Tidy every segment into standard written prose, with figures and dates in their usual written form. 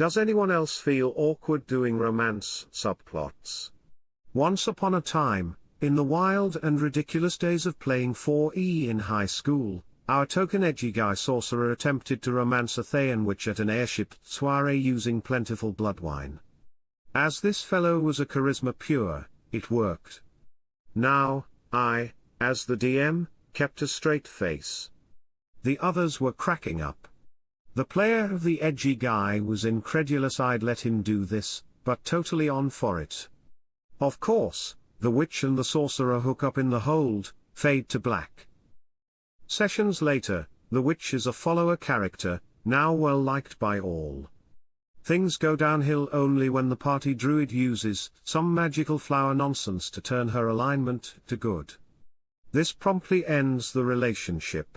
Does anyone else feel awkward doing romance subplots? Once upon a time, in the wild and ridiculous days of playing 4E in high school, our token edgy guy sorcerer attempted to romance a Thayan witch at an airship soiree using plentiful blood wine. As this fellow was a charisma pure, it worked. Now, I, as the DM, kept a straight face. The others were cracking up. The player of the edgy guy was incredulous I'd let him do this, but totally on for it. Of course, the witch and the sorcerer hook up in the hold, fade to black. Sessions later, the witch is a follower character, now well liked by all. Things go downhill only when the party druid uses some magical flower nonsense to turn her alignment to good. This promptly ends the relationship.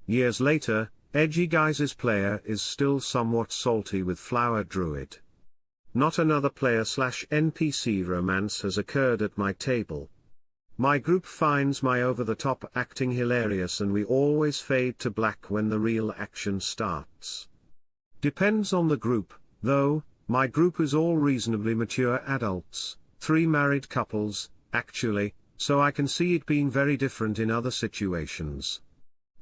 Years later, Edgy Guys' player is still somewhat salty with Flower Druid. Not another player/NPC romance has occurred at my table. My group finds my over-the-top acting hilarious and we always fade to black when the real action starts. Depends on the group, though. My group is all reasonably mature adults, 3 married couples, actually, so I can see it being very different in other situations.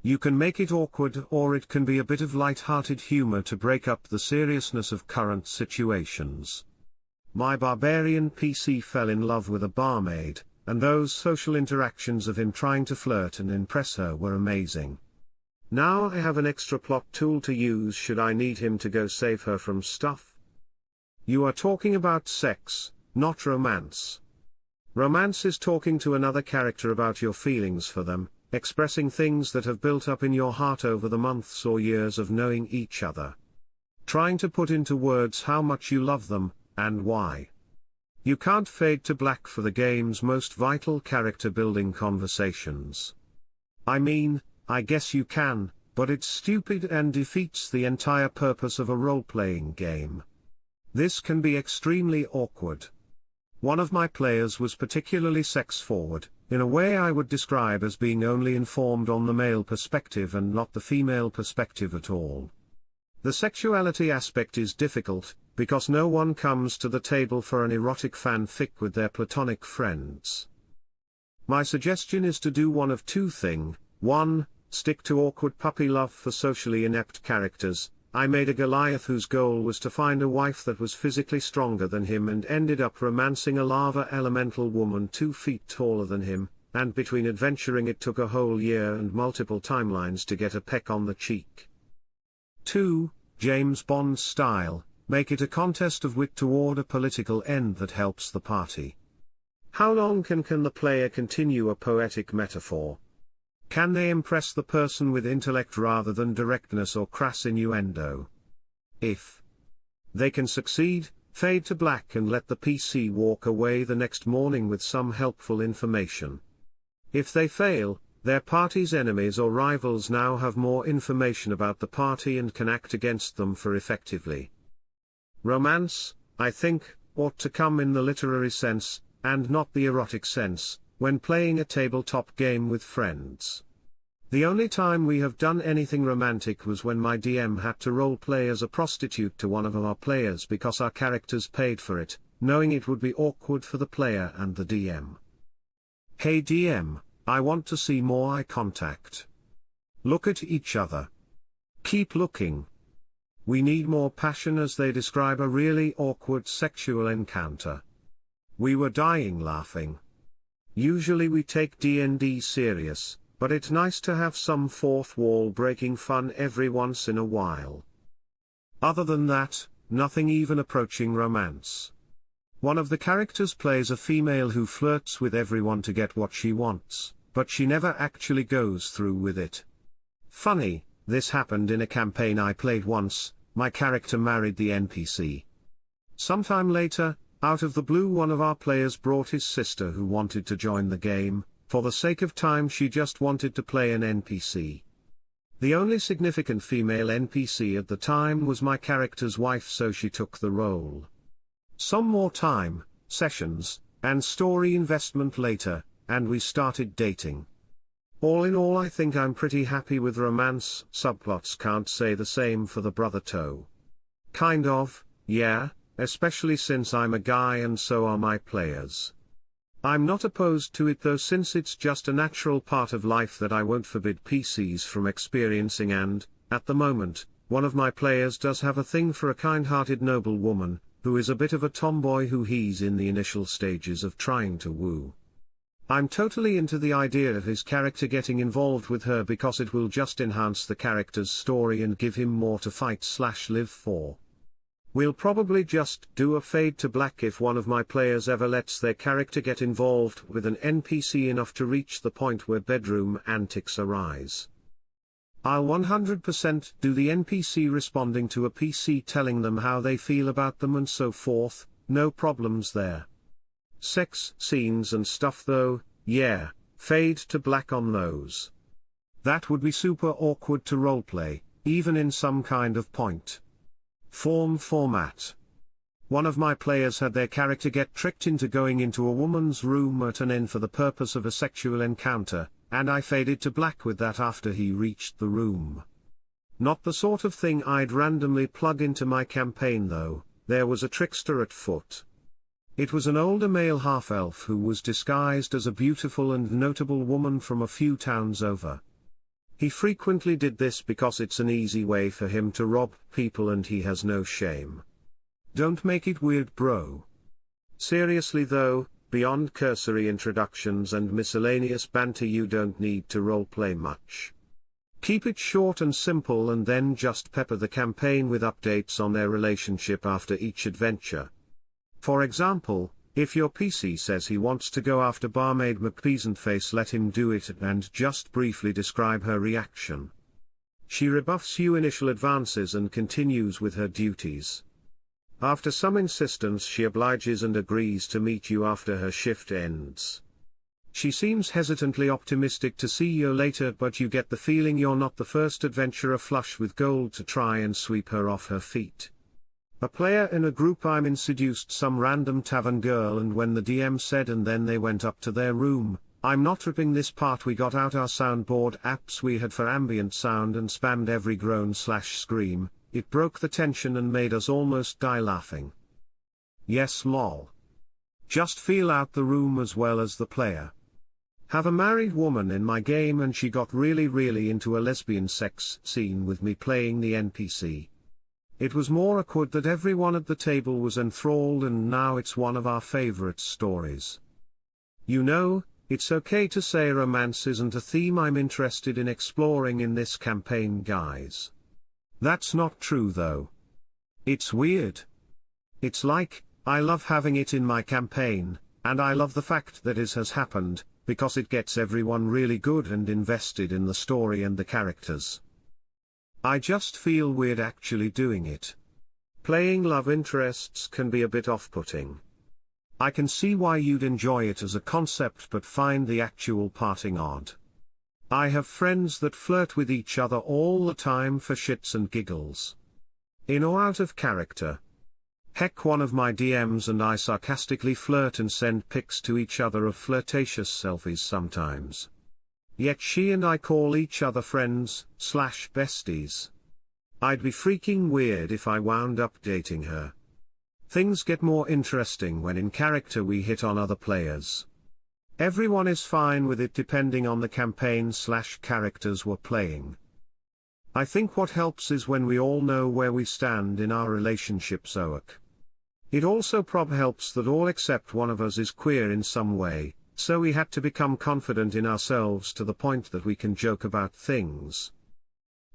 You can make it awkward or it can be a bit of light-hearted humor to break up the seriousness of current situations. My barbarian PC fell in love with a barmaid, and those social interactions of him trying to flirt and impress her were amazing. Now I have an extra plot tool to use should I need him to go save her from stuff. You are talking about sex, not romance. Romance is talking to another character about your feelings for them, expressing things that have built up in your heart over the months or years of knowing each other. Trying to put into words how much you love them, and why. You can't fade to black for the game's most vital character-building conversations. I mean, I guess you can, but it's stupid and defeats the entire purpose of a role-playing game. This can be extremely awkward. One of my players was particularly sex-forward, in a way I would describe as being only informed on the male perspective and not the female perspective at all. The sexuality aspect is difficult, because no one comes to the table for an erotic fanfic with their platonic friends. My suggestion is to do one of two things. 1. Stick to awkward puppy love for socially inept characters. I made a Goliath whose goal was to find a wife that was physically stronger than him and ended up romancing a lava elemental woman 2 feet taller than him, and between adventuring it took a whole year and multiple timelines to get a peck on the cheek. 2. James Bond style, make it a contest of wit toward a political end that helps the party. How long can the player continue a poetic metaphor? Can they impress the person with intellect rather than directness or crass innuendo? If they can succeed, fade to black and let the PC walk away the next morning with some helpful information. If they fail, their party's enemies or rivals now have more information about the party and can act against them for effectively. Romance, I think, ought to come in the literary sense, and not the erotic sense, when playing a tabletop game with friends. The only time we have done anything romantic was when my DM had to role-play as a prostitute to one of our players because our characters paid for it, knowing it would be awkward for the player and the DM. Hey DM, I want to see more eye contact. Look at each other. Keep looking. We need more passion as they describe a really awkward sexual encounter. We were dying laughing. Usually we take D&D serious, but it's nice to have some fourth wall breaking fun every once in a while. Other than that, nothing even approaching romance. One of the characters plays a female who flirts with everyone to get what she wants, but she never actually goes through with it. Funny, this happened in a campaign I played once. My character married the NPC. Sometime later, out of the blue one of our players brought his sister who wanted to join the game. For the sake of time she just wanted to play an NPC. The only significant female NPC at the time was my character's wife, so she took the role. Some more time, sessions, and story investment later, and we started dating. All in all I think I'm pretty happy with romance subplots. Can't say the same for the brother toe. Kind of, yeah, especially since I'm a guy and so are my players. I'm not opposed to it though, since it's just a natural part of life that I won't forbid PCs from experiencing, and, at the moment, one of my players does have a thing for a kind-hearted noble woman, who is a bit of a tomboy who he's in the initial stages of trying to woo. I'm totally into the idea of his character getting involved with her because it will just enhance the character's story and give him more to fight/live for. We'll probably just do a fade to black if one of my players ever lets their character get involved with an NPC enough to reach the point where bedroom antics arise. I'll 100% do the NPC responding to a PC telling them how they feel about them and so forth, no problems there. Sex scenes and stuff though, yeah, fade to black on those. That would be super awkward to roleplay, even in some kind of point format. One of my players had their character get tricked into going into a woman's room at an inn for the purpose of a sexual encounter, and I faded to black with that after he reached the room. Not the sort of thing I'd randomly plug into my campaign though, there was a trickster at foot. It was an older male half-elf who was disguised as a beautiful and notable woman from a few towns over. He frequently did this because it's an easy way for him to rob people and he has no shame. Don't make it weird, bro. Seriously though, beyond cursory introductions and miscellaneous banter you don't need to roleplay much. Keep it short and simple and then just pepper the campaign with updates on their relationship after each adventure. For example, if your PC says he wants to go after barmaid McPeasantface, let him do it and just briefly describe her reaction. She rebuffs you initial advances and continues with her duties. After some insistence she obliges and agrees to meet you after her shift ends. She seems hesitantly optimistic to see you later, but you get the feeling you're not the first adventurer flush with gold to try and sweep her off her feet. A player in a group I'm in seduced some random tavern girl, and when the DM said and then they went up to their room, I'm not ripping this part, we got out our soundboard apps we had for ambient sound and spammed every groan/scream, it broke the tension and made us almost die laughing. Yes lol. Just feel out the room as well as the player. Have a married woman in my game and she got really into a lesbian sex scene with me playing the NPC. It was more awkward that everyone at the table was enthralled, and now it's one of our favorite stories. You know, it's okay to say romance isn't a theme I'm interested in exploring in this campaign, guys. That's not true though. It's weird. It's like, I love having it in my campaign, and I love the fact that it has happened, because it gets everyone really good and invested in the story and the characters. I just feel weird actually doing it. Playing love interests can be a bit off-putting. I can see why you'd enjoy it as a concept but find the actual parting odd. I have friends that flirt with each other all the time for shits and giggles. In or out of character. Heck, one of my DMs and I sarcastically flirt and send pics to each other of flirtatious selfies sometimes. Yet she and I call each other friends/besties. I'd be freaking weird if I wound up dating her. Things get more interesting when in character we hit on other players. Everyone is fine with it depending on the campaign/characters we're playing. I think what helps is when we all know where we stand in our relationship, Zoak. It also helps that all except one of us is queer in some way, so we had to become confident in ourselves to the point that we can joke about things.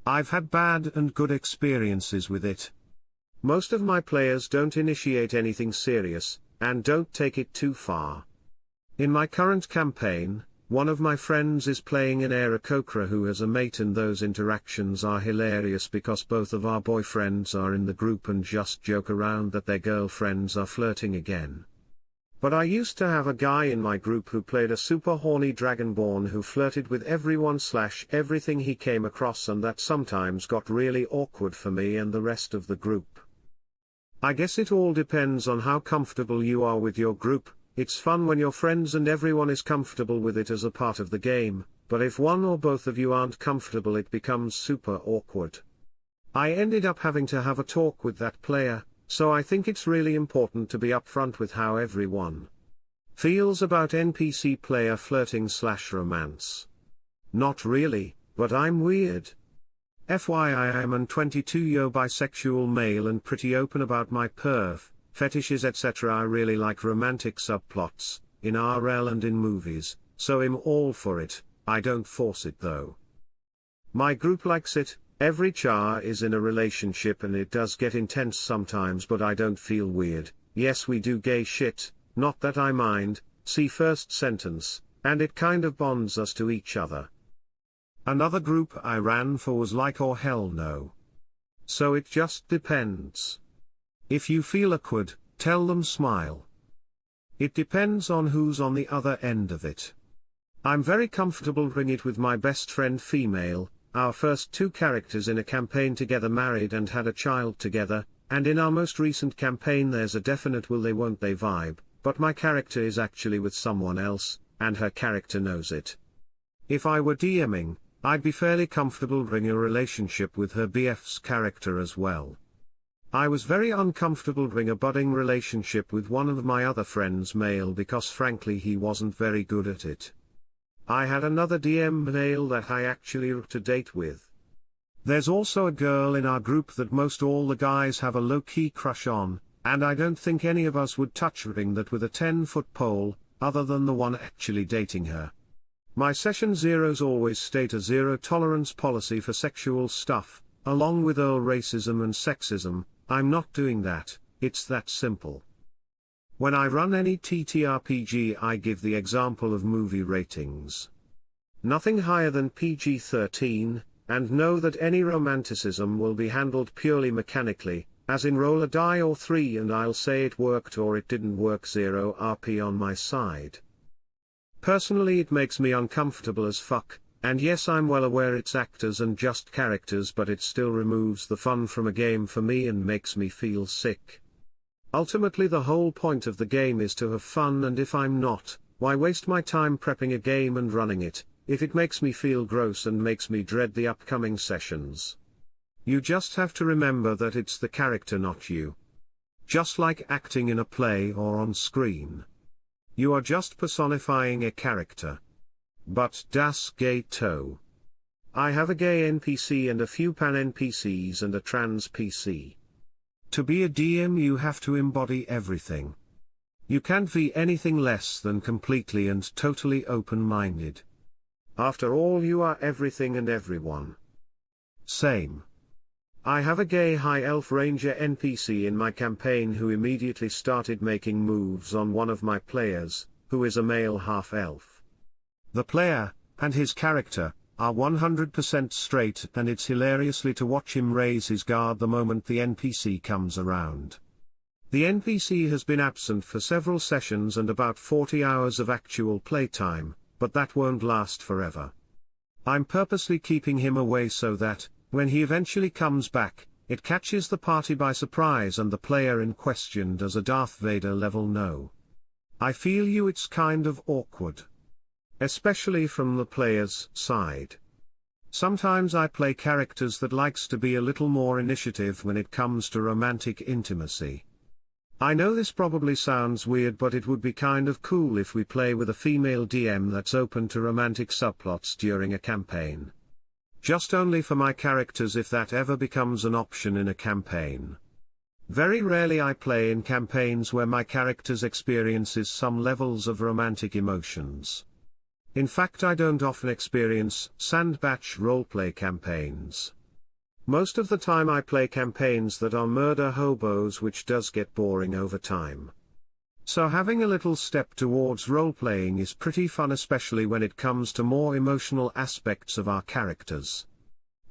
I've had bad and good experiences with it. Most of my players don't initiate anything serious, and don't take it too far. In my current campaign, one of my friends is playing an Aarakocra who has a mate, and those interactions are hilarious because both of our boyfriends are in the group and just joke around that their girlfriends are flirting again. But I used to have a guy in my group who played a super horny dragonborn who flirted with everyone/everything he came across, and that sometimes got really awkward for me and the rest of the group. I guess it all depends on how comfortable you are with your group. It's fun when you're friends and everyone is comfortable with it as a part of the game, but if one or both of you aren't comfortable it becomes super awkward. I ended up having to have a talk with that player, so I think it's really important to be upfront with how everyone feels about NPC player flirting/romance. Not really, but I'm weird. FYI, I'm an 22-year bisexual male and pretty open about my perv, fetishes etc. I really like romantic subplots, in RL and in movies, so I'm all for it. I don't force it though. My group likes it. Every char is in a relationship and it does get intense sometimes, but I don't feel weird. Yes, we do gay shit, not that I mind, see first sentence, and it kind of bonds us to each other. Another group I ran for was like or hell no. So it just depends. If you feel awkward, tell them smile. It depends on who's on the other end of it. I'm very comfortable doing it with my best friend female. Our first 2 characters in a campaign together married and had a child together, and in our most recent campaign there's a definite will they won't they vibe, but my character is actually with someone else, and her character knows it. If I were DMing, I'd be fairly comfortable bringing a relationship with her BF's character as well. I was very uncomfortable bringing a budding relationship with one of my other friends male because frankly he wasn't very good at it. I had another DM male that I actually up to date with. There's also a girl in our group that most all the guys have a low-key crush on, and I don't think any of us would touch ring that with a 10-foot pole, other than the one actually dating her. My session zeros always state a zero-tolerance policy for sexual stuff, along with all racism and sexism. I'm not doing that, it's that simple. When I run any TTRPG I give the example of movie ratings. Nothing higher than PG-13, and know that any romanticism will be handled purely mechanically, as in roll a die or 3 and I'll say it worked or it didn't work. 0 RP on my side. Personally it makes me uncomfortable as fuck, and yes I'm well aware it's actors and just characters, but it still removes the fun from a game for me and makes me feel sick. Ultimately the whole point of the game is to have fun, and if I'm not, why waste my time prepping a game and running it, if it makes me feel gross and makes me dread the upcoming sessions. You just have to remember that it's the character not you. Just like acting in a play or on screen. You are just personifying a character. But das geht so. I have a gay NPC and a few pan NPCs and a trans PC. To be a DM you have to embody everything. You can't be anything less than completely and totally open-minded. After all you are everything and everyone. Same. I have a gay high elf ranger NPC in my campaign who immediately started making moves on one of my players, who is a male half-elf. The player, and his character, are 100% straight, and it's hilariously to watch him raise his guard the moment the NPC comes around. The NPC has been absent for several sessions and about 40 hours of actual playtime, but that won't last forever. I'm purposely keeping him away so that, when he eventually comes back, it catches the party by surprise and the player in question does a Darth Vader level no. I feel you it's kind of awkward. Especially from the player's side. Sometimes I play characters that likes to be a little more initiative when it comes to romantic intimacy. I know this probably sounds weird, but it would be kind of cool if we play with a female DM that's open to romantic subplots during a campaign. Just only for my characters if that ever becomes an option in a campaign. Very rarely I play in campaigns where my characters experiences some levels of romantic emotions. In fact I don't often experience sandbatch roleplay campaigns. Most of the time I play campaigns that are murder hobos, which does get boring over time. So having a little step towards roleplaying is pretty fun, especially when it comes to more emotional aspects of our characters.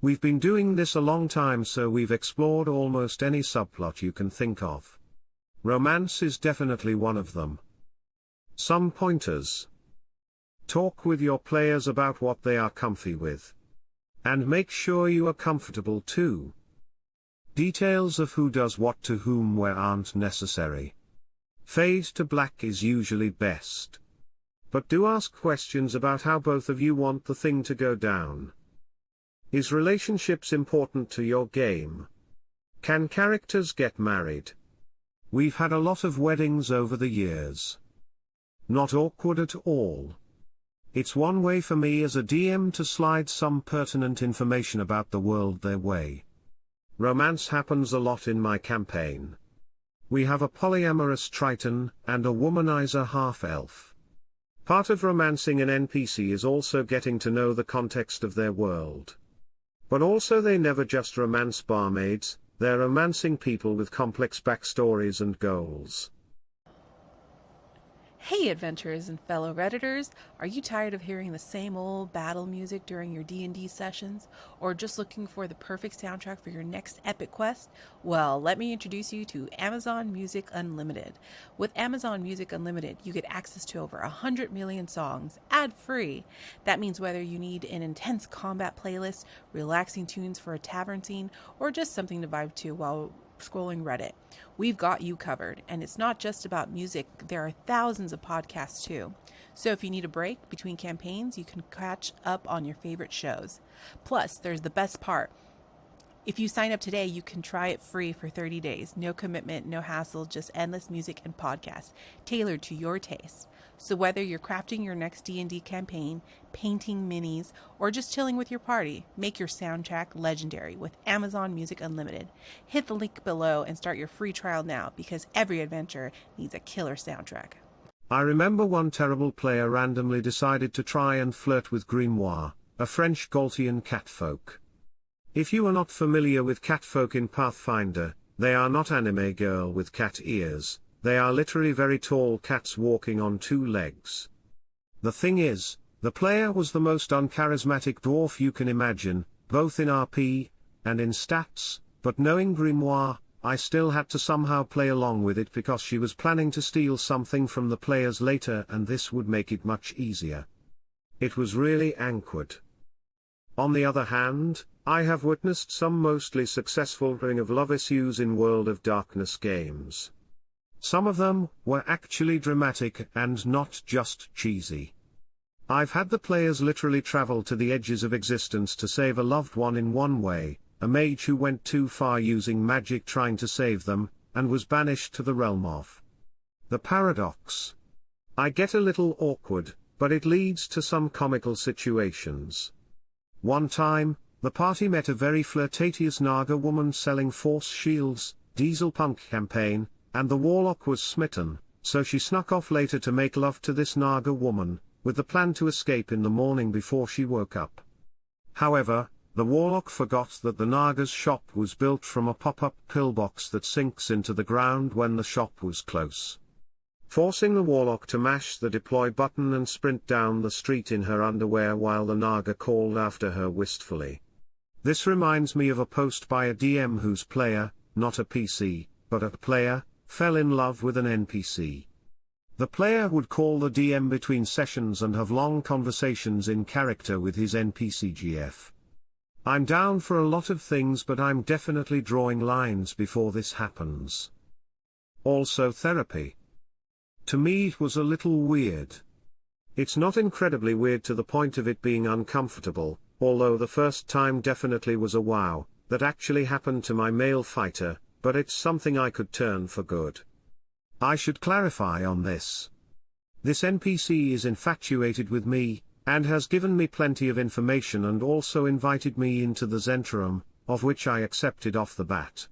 We've been doing this a long time, so we've explored almost any subplot you can think of. Romance is definitely one of them. Some pointers. Talk with your players about what they are comfy with. And make sure you are comfortable too. Details of who does what to whom where aren't necessary. Fade to black is usually best. But do ask questions about how both of you want the thing to go down. Is relationships important to your game? Can characters get married? We've had a lot of weddings over the years. Not awkward at all. It's one way for me as a DM to slide some pertinent information about the world their way. Romance happens a lot in my campaign. We have a polyamorous Triton, and a womanizer half-elf. Part of romancing an NPC is also getting to know the context of their world. But also they never just romance barmaids, they're romancing people with complex backstories and goals. Hey adventurers and fellow Redditors, are you tired of hearing the same old battle music during your D&D sessions? Or just looking for the perfect soundtrack for your next epic quest? Well, let me introduce you to Amazon Music Unlimited. With Amazon Music Unlimited, you get access to over 100 million songs, ad-free. That means whether you need an intense combat playlist, relaxing tunes for a tavern scene, or just something to vibe to while scrolling Reddit, we've got you covered. And it's not just about music, there are thousands of podcasts too. So if you need a break between campaigns, you can catch up on your favorite shows. Plus, there's the best part. If you sign up today, you can try it free for 30 days. No commitment, no hassle, just endless music and podcasts tailored to your taste. So whether you're crafting your next D&D campaign, painting minis, or just chilling with your party, make your soundtrack legendary with Amazon Music Unlimited. Hit the link below and start your free trial now, because every adventure needs a killer soundtrack. I remember one terrible player randomly decided to try and flirt with Grimoire, a French Gaultian catfolk. If you are not familiar with catfolk in Pathfinder, they are not anime girl with cat ears, they are literally very tall cats walking on two legs. The thing is, the player was the most uncharismatic dwarf you can imagine, both in RP and in stats, but knowing Grimoire, I still had to somehow play along with it because she was planning to steal something from the players later and this would make it much easier. It was really awkward. On the other hand, I have witnessed some mostly successful ring of love issues in World of Darkness games. Some of them were actually dramatic and not just cheesy. I've had the players literally travel to the edges of existence to save a loved one in one way, a mage who went too far using magic trying to save them, and was banished to the realm of the paradox. I get a little awkward, but it leads to some comical situations. One time, the party met a very flirtatious Naga woman selling force shields, diesel punk campaign, and the warlock was smitten, so she snuck off later to make love to this Naga woman, with the plan to escape in the morning before she woke up. However, the warlock forgot that the Naga's shop was built from a pop-up pillbox that sinks into the ground when the shop was close, forcing the warlock to mash the deploy button and sprint down the street in her underwear while the Naga called after her wistfully. This reminds me of a post by a DM whose player, not a PC, but a player, fell in love with an NPC. The player would call the DM between sessions and have long conversations in character with his NPC GF. I'm down for a lot of things, but I'm definitely drawing lines before this happens. Also therapy. To me it was a little weird. It's not incredibly weird to the point of it being uncomfortable, although the first time definitely was a wow, that actually happened to my male fighter, but it's something I could turn for good. I should clarify on this. This NPC is infatuated with me, and has given me plenty of information and also invited me into the Zentrum, of which I accepted off the bat.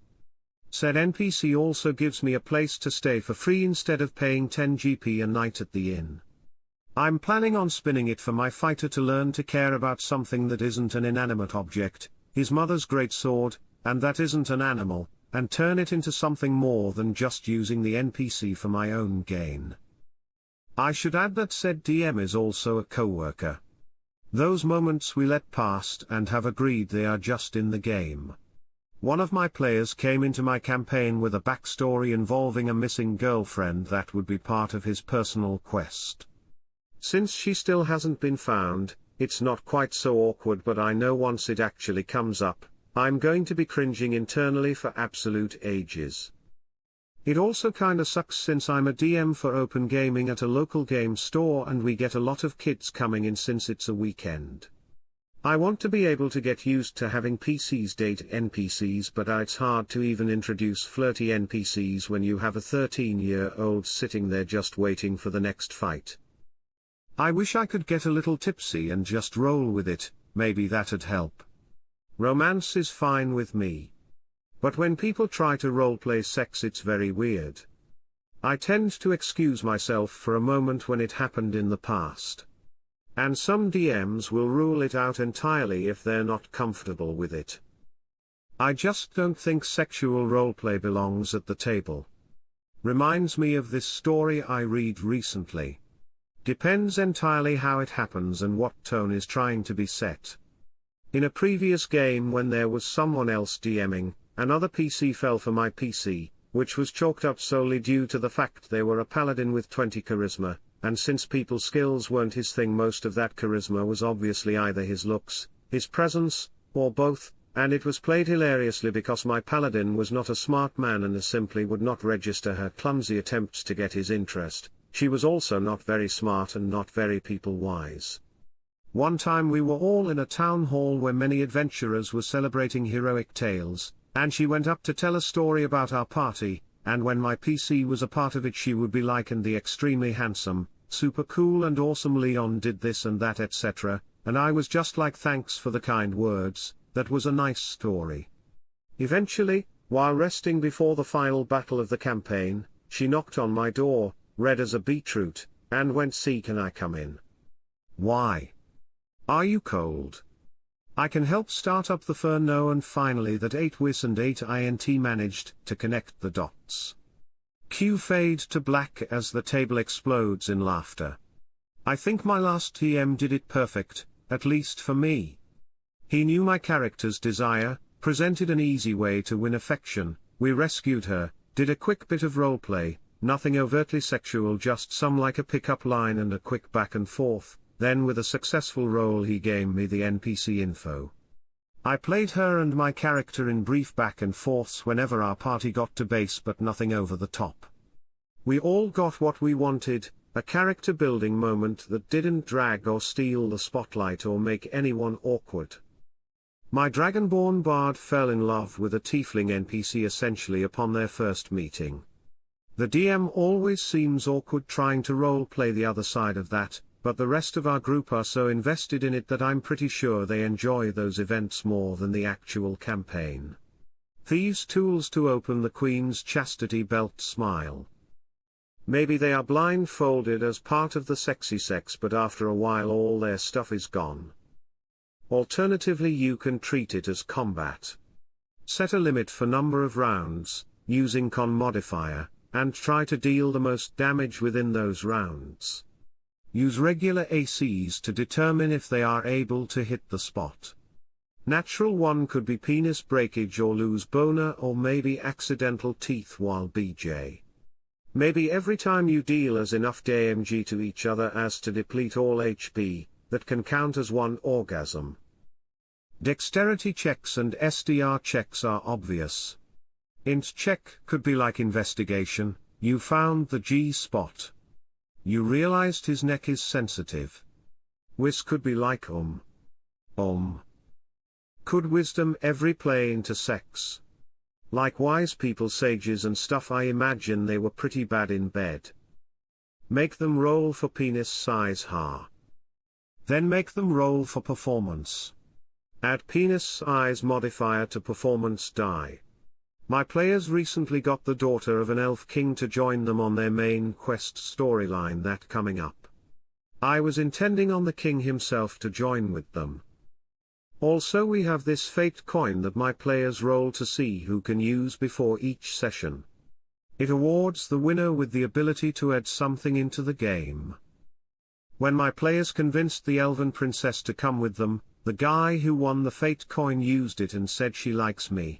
Said NPC also gives me a place to stay for free instead of paying 10 GP a night at the inn. I'm planning on spinning it for my fighter to learn to care about something that isn't an inanimate object, his mother's greatsword, and that isn't an animal, and turn it into something more than just using the NPC for my own gain. I should add that said DM is also a co-worker. Those moments we let past and have agreed they are just in the game. One of my players came into my campaign with a backstory involving a missing girlfriend that would be part of his personal quest. Since she still hasn't been found, it's not quite so awkward, but I know once it actually comes up, I'm going to be cringing internally for absolute ages. It also kinda sucks since I'm a DM for open gaming at a local game store and we get a lot of kids coming in since it's a weekend. I want to be able to get used to having PCs date NPCs, but it's hard to even introduce flirty NPCs when you have a 13-year-old sitting there just waiting for the next fight. I wish I could get a little tipsy and just roll with it, maybe that'd help. Romance is fine with me. But when people try to roleplay sex, it's very weird. I tend to excuse myself for a moment when it happened in the past. And some DMs will rule it out entirely if they're not comfortable with it. I just don't think sexual roleplay belongs at the table. Reminds me of this story I read recently. Depends entirely how it happens and what tone is trying to be set. In a previous game, when there was someone else DMing, another PC fell for my PC, which was chalked up solely due to the fact they were a paladin with 20 charisma. And since people's skills weren't his thing, most of that charisma was obviously either his looks, his presence, or both, and it was played hilariously because my paladin was not a smart man and simply would not register her clumsy attempts to get his interest. She was also not very smart and not very people-wise. One time we were all in a town hall where many adventurers were celebrating heroic tales, and she went up to tell a story about our party. And when my PC was a part of it, she would be like, and the extremely handsome, super cool and awesome Leon did this and that, etc., and I was just like, thanks for the kind words, that was a nice story. Eventually, while resting before the final battle of the campaign, she knocked on my door, red as a beetroot, and went, "See, can I come in?" Why? Are you cold? I can help start up the fur. No, and finally that 8-wis and 8int managed to connect the dots. Cue fade to black as the table explodes in laughter. I think my last TM did it perfect, at least for me. He knew my character's desire, presented an easy way to win affection, we rescued her, did a quick bit of roleplay, nothing overtly sexual, just some like a pickup line and a quick back and forth. Then with a successful roll he gave me the NPC info. I played her and my character in brief back and forths whenever our party got to base, but nothing over the top. We all got what we wanted, a character building moment that didn't drag or steal the spotlight or make anyone awkward. My Dragonborn bard fell in love with a tiefling NPC essentially upon their first meeting. The DM always seems awkward trying to roleplay the other side of that, but the rest of our group are so invested in it that I'm pretty sure they enjoy those events more than the actual campaign. Thieves' tools to open the Queen's chastity belt. Smile. Maybe they are blindfolded as part of the sexy sex, but after a while all their stuff is gone. Alternatively, you can treat it as combat. Set a limit for number of rounds, using con modifier, and try to deal the most damage within those rounds. Use regular ACs to determine if they are able to hit the spot. Natural one could be penis breakage or loose boner, or maybe accidental teeth while BJ. Maybe every time you deal as enough DMG to each other as to deplete all HP, that can count as one orgasm. Dexterity checks and SDR checks are obvious. Int check could be like investigation, you found the G spot. You realized his neck is sensitive. Wis could be like Could wisdom every play into sex? Like wise people, sages and stuff. I imagine they were pretty bad in bed. Make them roll for penis size ha. Then make them roll for performance. Add penis size modifier to performance die. My players recently got the daughter of an elf king to join them on their main quest storyline that coming up. I was intending on the king himself to join with them. Also, we have this fate coin that my players roll to see who can use before each session. It awards the winner with the ability to add something into the game. When my players convinced the elven princess to come with them, the guy who won the fate coin used it and said she likes me.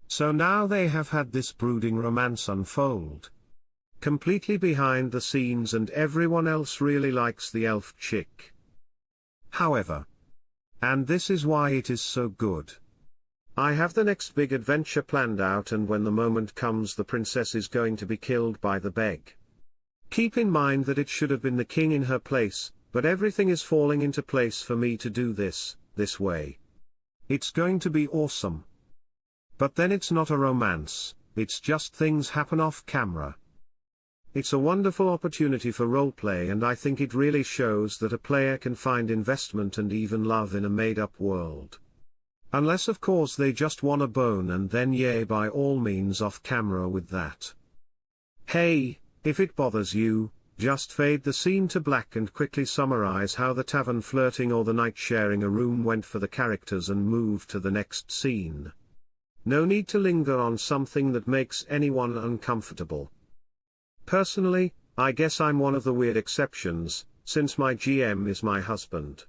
So now they have had this brooding romance unfold. Completely behind the scenes, and everyone else really likes the elf chick. However, and this is why it is so good, I have the next big adventure planned out, and when the moment comes the princess is going to be killed by the beg. Keep in mind that it should have been the king in her place, but everything is falling into place for me to do this this way. It's going to be awesome. But then it's not a romance, it's just things happen off camera. It's a wonderful opportunity for roleplay, and I think it really shows that a player can find investment and even love in a made-up world. Unless of course they just want a bone, and then yay, by all means off camera with that. Hey, if it bothers you, just fade the scene to black and quickly summarize how the tavern flirting or the night sharing a room went for the characters and move to the next scene. No need to linger on something that makes anyone uncomfortable. Personally, I guess I'm one of the weird exceptions, since my GM is my husband.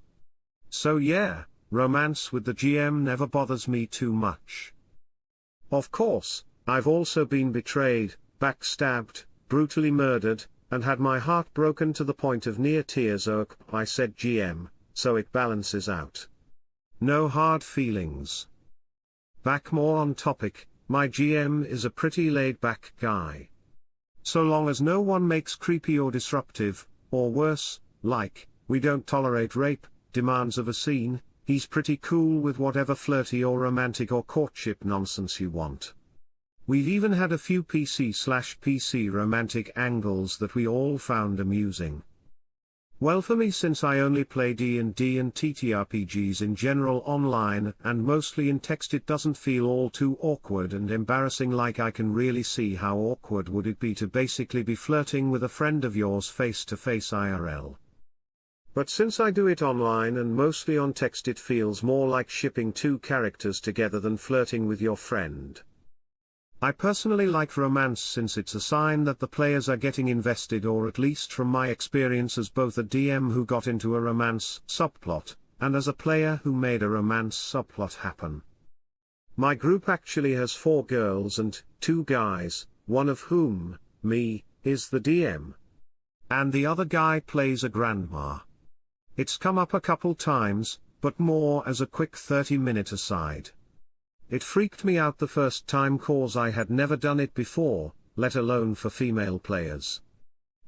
So yeah, romance with the GM never bothers me too much. Of course, I've also been betrayed, backstabbed, brutally murdered, and had my heart broken to the point of near tears by said GM, so it balances out. No hard feelings. Back more on topic, my GM is a pretty laid-back guy. So long as no one makes creepy or disruptive, or worse, like, we don't tolerate rape, demands of a scene, he's pretty cool with whatever flirty or romantic or courtship nonsense you want. We've even had a few PC/PC romantic angles that we all found amusing. Well, for me, since I only play D&D and TTRPGs in general online and mostly in text, it doesn't feel all too awkward and embarrassing. Like, I can really see how awkward would it be to basically be flirting with a friend of yours face to face IRL. But since I do it online and mostly on text, it feels more like shipping two characters together than flirting with your friend. I personally like romance since it's a sign that the players are getting invested, or at least from my experience as both a DM who got into a romance subplot, and as a player who made a romance subplot happen. My group actually has 4 girls and 2 guys, one of whom, me, is the DM. And the other guy plays a grandma. It's come up a couple times, but more as a quick 30-minute aside. It freaked me out the first time, cause I had never done it before, let alone for female players.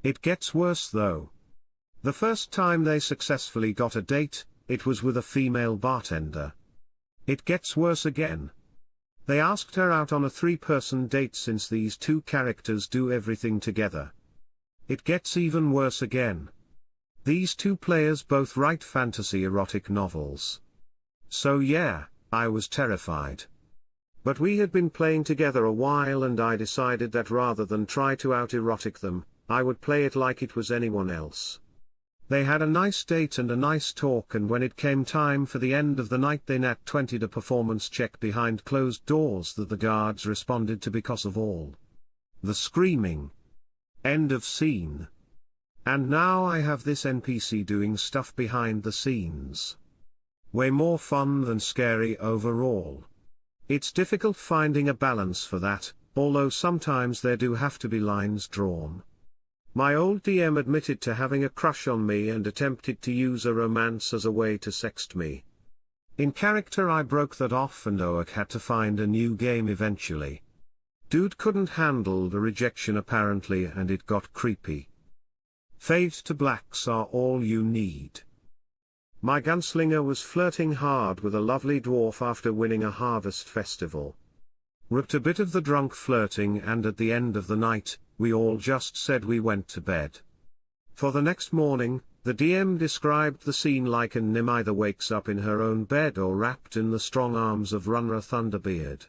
It gets worse though. The first time they successfully got a date, it was with a female bartender. It gets worse again. They asked her out on a 3-person date since these 2 characters do everything together. It gets even worse again. These 2 players both write fantasy erotic novels. So yeah, I was terrified. But we had been playing together a while, and I decided that rather than try to out-erotic them, I would play it like it was anyone else. They had a nice date and a nice talk, and when it came time for the end of the night, they nat 20'd a performance check behind closed doors that the guards responded to because of all the screaming. End of scene. And now I have this NPC doing stuff behind the scenes. Way more fun than scary overall. It's difficult finding a balance for that, although sometimes there do have to be lines drawn. My old DM admitted to having a crush on me and attempted to use a romance as a way to sext me. In character I broke that off, and Oak had to find a new game eventually. Dude couldn't handle the rejection apparently, and it got creepy. Fade to blacks are all you need. My gunslinger was flirting hard with a lovely dwarf after winning a harvest festival. Ripped a bit of the drunk flirting, and at the end of the night, we all just said we went to bed. For the next morning, the DM described the scene like an Nim either wakes up in her own bed or wrapped in the strong arms of Runra Thunderbeard.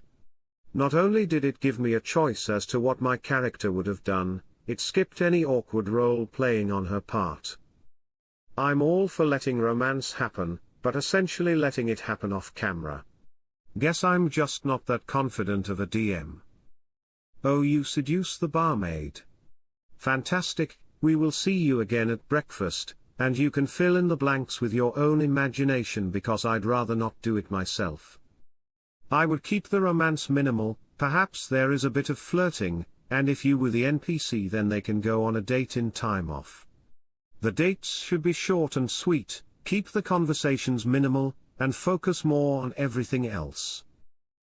Not only did it give me a choice as to what my character would have done, it skipped any awkward role-playing on her part. I'm all for letting romance happen, but essentially letting it happen off camera. Guess I'm just not that confident of a DM. Oh, you seduce the barmaid. Fantastic, we will see you again at breakfast, and you can fill in the blanks with your own imagination because I'd rather not do it myself. I would keep the romance minimal, perhaps there is a bit of flirting, and if you were the NPC then they can go on a date in time off. The dates should be short and sweet, keep the conversations minimal, and focus more on everything else.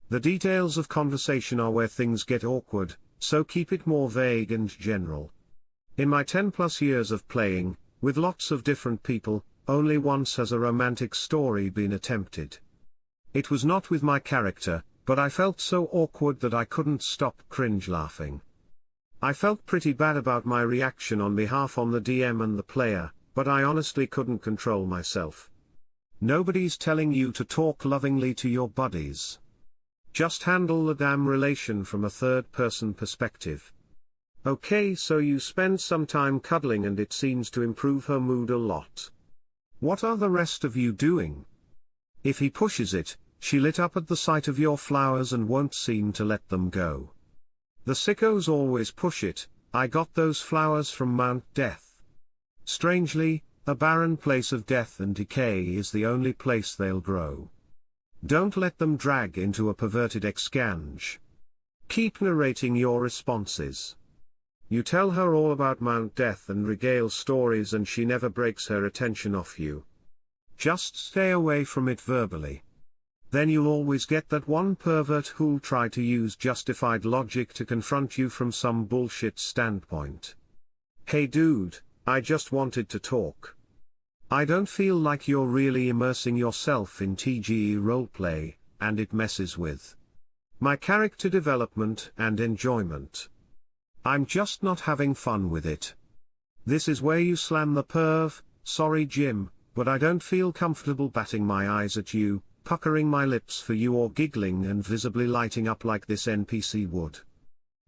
The details of conversation are where things get awkward, so keep it more vague and general. In my 10+ years of playing, with lots of different people, only once has a romantic story been attempted. It was not with my character, but I felt so awkward that I couldn't stop cringe laughing. I felt pretty bad about my reaction on behalf of the DM and the player, but I honestly couldn't control myself. Nobody's telling you to talk lovingly to your buddies. Just handle the damn relation from a third-person perspective. Okay, so you spend some time cuddling and it seems to improve her mood a lot. What are the rest of you doing? If he pushes it, she lit up at the sight of your flowers and won't seem to let them go. The sickos always push it. I got those flowers from Mount Death. Strangely, a barren place of death and decay is the only place they'll grow. Don't let them drag into a perverted exchange. Keep narrating your responses. You tell her all about Mount Death and regale stories and she never breaks her attention off you. Just stay away from it verbally. Then you'll always get that one pervert who'll try to use justified logic to confront you from some bullshit standpoint. Hey dude, I just wanted to talk. I don't feel like you're really immersing yourself in TGE roleplay, and it messes with my character development and enjoyment. I'm just not having fun with it. This is where you slam the perv. Sorry Jim, but I don't feel comfortable batting my eyes at you, puckering my lips for you or giggling and visibly lighting up like this NPC would.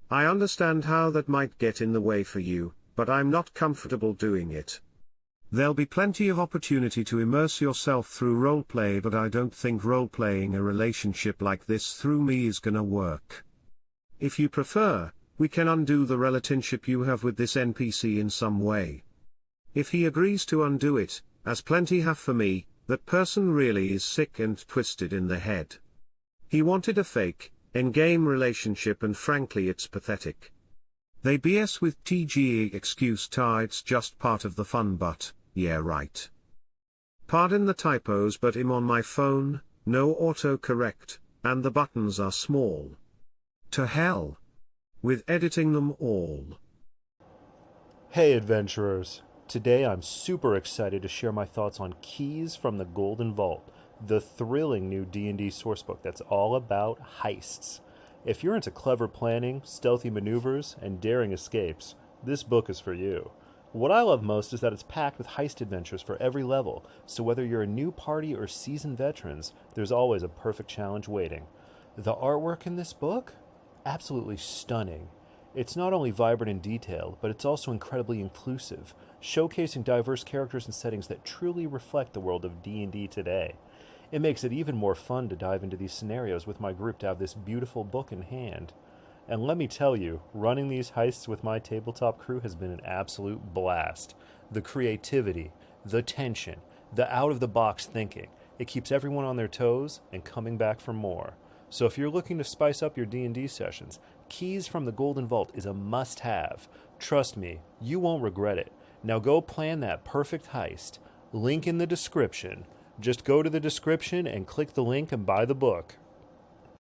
I understand how that might get in the way for you, but I'm not comfortable doing it. There'll be plenty of opportunity to immerse yourself through roleplay, but I don't think roleplaying a relationship like this through me is gonna work. If you prefer, we can undo the relationship you have with this NPC in some way. If he agrees to undo it, as plenty have for me, that person really is sick and twisted in the head. He wanted a fake, in-game relationship and frankly it's pathetic. They BS with TGE excuse it's just part of the fun but, yeah right. Pardon the typos but I'm on my phone, no autocorrect, and the buttons are small. To hell with editing them all. Hey adventurers! Today I'm super excited to share my thoughts on Keys from the Golden Vault, the thrilling new D&D sourcebook that's all about heists. If you're into clever planning, stealthy maneuvers, and daring escapes, this book is for you. What I love most is that it's packed with heist adventures for every level, so whether you're a new party or seasoned veterans, there's always a perfect challenge waiting. The artwork in this book? Absolutely stunning. It's not only vibrant in detail, but it's also incredibly inclusive, showcasing diverse characters and settings that truly reflect the world of D&D today. It makes it even more fun to dive into these scenarios with my group to have this beautiful book in hand. And let me tell you, running these heists with my tabletop crew has been an absolute blast. The creativity, the tension, the out-of-the-box thinking, it keeps everyone on their toes and coming back for more. So if you're looking to spice up your D&D sessions, Keys from the Golden Vault is a must-have. Trust me, you won't regret it. Now go plan that perfect heist. Link in the description. Just go to the description and click the link and buy the book.